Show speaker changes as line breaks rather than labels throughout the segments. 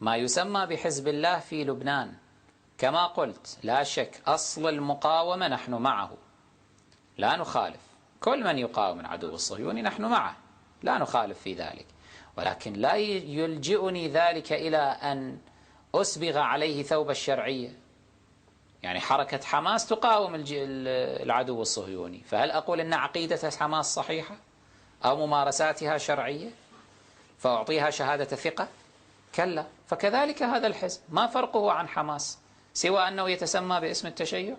ما يسمى بحزب الله في لبنان كما قلت لا شك أصل المقاومة نحن معه لا نخالف، كل من يقاوم العدو الصهيوني نحن معه لا نخالف في ذلك، ولكن لا يلجئني ذلك إلى أن أسبغ عليه ثوب الشرعية. يعني حركة حماس تقاوم العدو الصهيوني، فهل أقول أن عقيدة حماس صحيحة أو ممارساتها شرعية فأعطيها شهادة ثقة؟ كلا. فكذلك هذا الحزب ما فرقه عن حماس سوى أنه يتسمى باسم التشيع.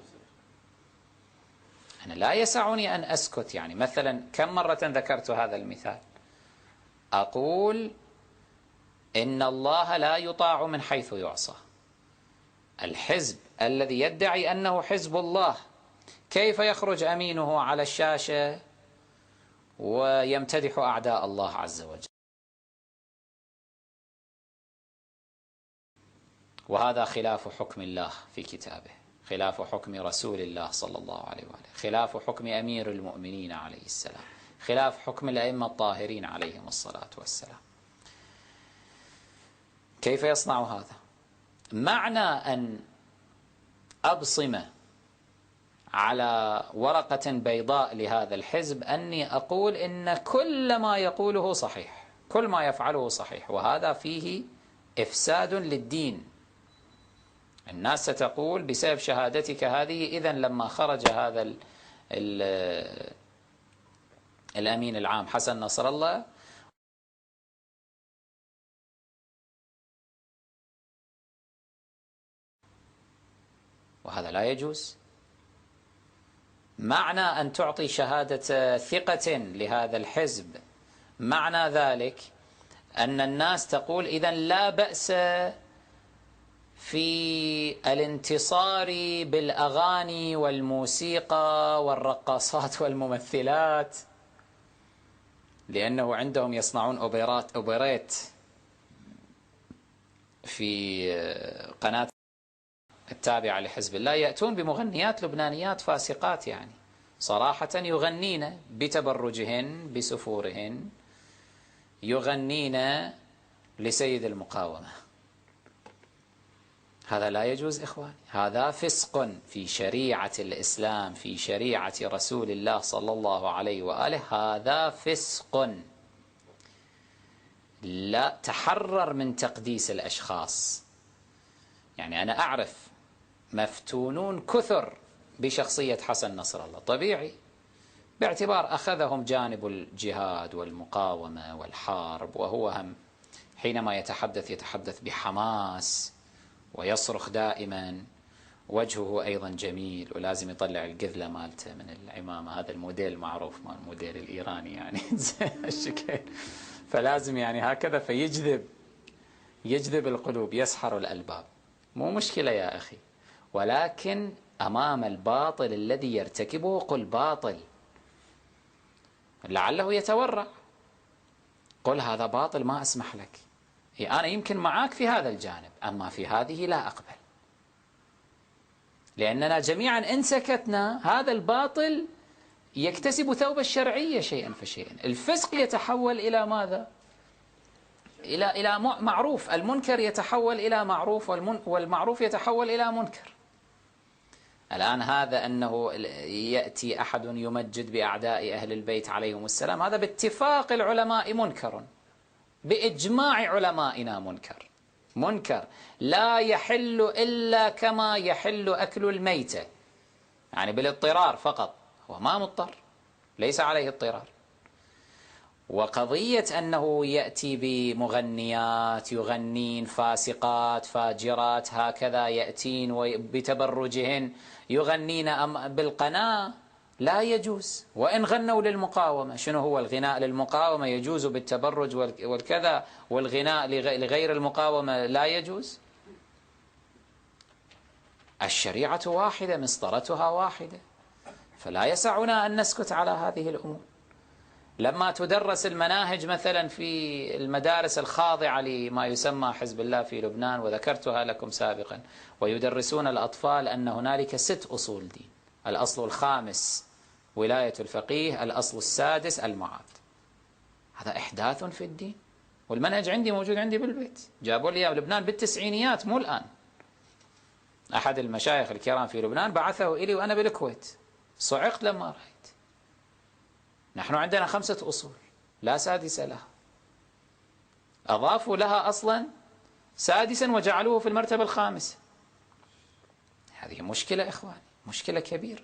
أنا لا يسعني أن أسكت. يعني مثلا كم مرة ذكرت هذا المثال، أقول إن الله لا يطاع من حيث يعصى. الحزب الذي يدعي أنه حزب الله كيف يخرج أمينه على الشاشة ويمتدح أعداء الله عز وجل؟ وهذا خلاف حكم الله في كتابه، خلاف حكم رسول الله صلى الله عليه وآله، خلاف حكم أمير المؤمنين عليه السلام، خلاف حكم الأئمة الطاهرين عليهم الصلاة والسلام. كيف يصنع هذا؟ معنى أن أبصم على ورقة بيضاء لهذا الحزب أني أقول إن كل ما يقوله صحيح، كل ما يفعله صحيح، وهذا فيه إفساد للدين. الناس ستقول بسبب شهادتك هذه إذن لما خرج هذا الأمين العام حسن نصر الله وهذا لا يجوز. معنى أن تعطي شهادة ثقة لهذا الحزب معنى ذلك أن الناس تقول إذن لا بأس في الانتصار بالأغاني والموسيقى والرقاصات والممثلات، لأنه عندهم يصنعون أوبريت في قناة التابعة لحزب الله، يأتون بمغنيات لبنانيات فاسقات، يعني صراحة يغنين بتبرجهن بسفورهن، يغنين لسيد المقاومة. هذا لا يجوز إخواني، هذا فسق في شريعة الإسلام، في شريعة رسول الله صلى الله عليه وآله، هذا فسق. لا تحرر من تقديس الأشخاص. يعني أنا أعرف مفتونون كثر بشخصية حسن نصر الله، طبيعي باعتبار أخذهم جانب الجهاد والمقاومة والحرب، وهو هم حينما يتحدث بحماس ويصرخ دائما، وجهه أيضا جميل ولازم يطلع القذلة مالته من العمامة، هذا الموديل معروف مال الموديل الإيراني يعني الشكل، فلازم يعني هكذا يجذب القلوب، يسحر الألباب. مو مشكلة يا أخي، ولكن أمام الباطل الذي يرتكبه قل باطل، لعله يتورع، قل هذا باطل ما أسمح لك. أنا يمكن معاك في هذا الجانب، أما في هذه لا أقبل، لأننا جميعا إن سكتنا هذا الباطل يكتسب ثوب الشرعية شيئا فشيئا. الفسق يتحول إلى ماذا؟ إلى معروف، المنكر يتحول إلى معروف، والمعروف يتحول إلى منكر. الآن هذا أنه يأتي أحد يمجد بأعداء أهل البيت عليهم السلام، هذا باتفاق العلماء منكر، بإجماع علمائنا منكر لا يحل إلا كما يحل أكل الميتة، يعني بالاضطرار فقط، هو ما مضطر، ليس عليه اضطرار. وقضية أنه يأتي بمغنيات يغنين فاسقات فاجرات هكذا، يأتين بتبرجهن يغنين بالقناة، لا يجوز. وإن غنوا للمقاومة، شنو هو الغناء للمقاومة يجوز بالتبرج والكذا، والغناء لغير المقاومة لا يجوز؟ الشريعة واحدة، مسطرتها واحدة، فلا يسعنا أن نسكت على هذه الأمور. لما تدرس المناهج مثلا في المدارس الخاضعة لما يسمى حزب الله في لبنان، وذكرتها لكم سابقا، ويدرسون الأطفال أن هنالك 6 أصول دين: الأصل الخامس ولاية الفقيه، الأصل السادس المعاد. هذا إحداث في الدين، والمنهج عندي موجود عندي بالبيت، جابوا لي لبنان بالتسعينيات مو الآن. أحد المشايخ الكرام في لبنان بعثه إلي وأنا بالكويت، صعقت لما رأيت. نحن عندنا 5 أصول لا سادس لها، أضافوا لها أصلا سادسا وجعلوه في المرتبة 5. هذه مشكلة إخواني، مشكلة كبيرة.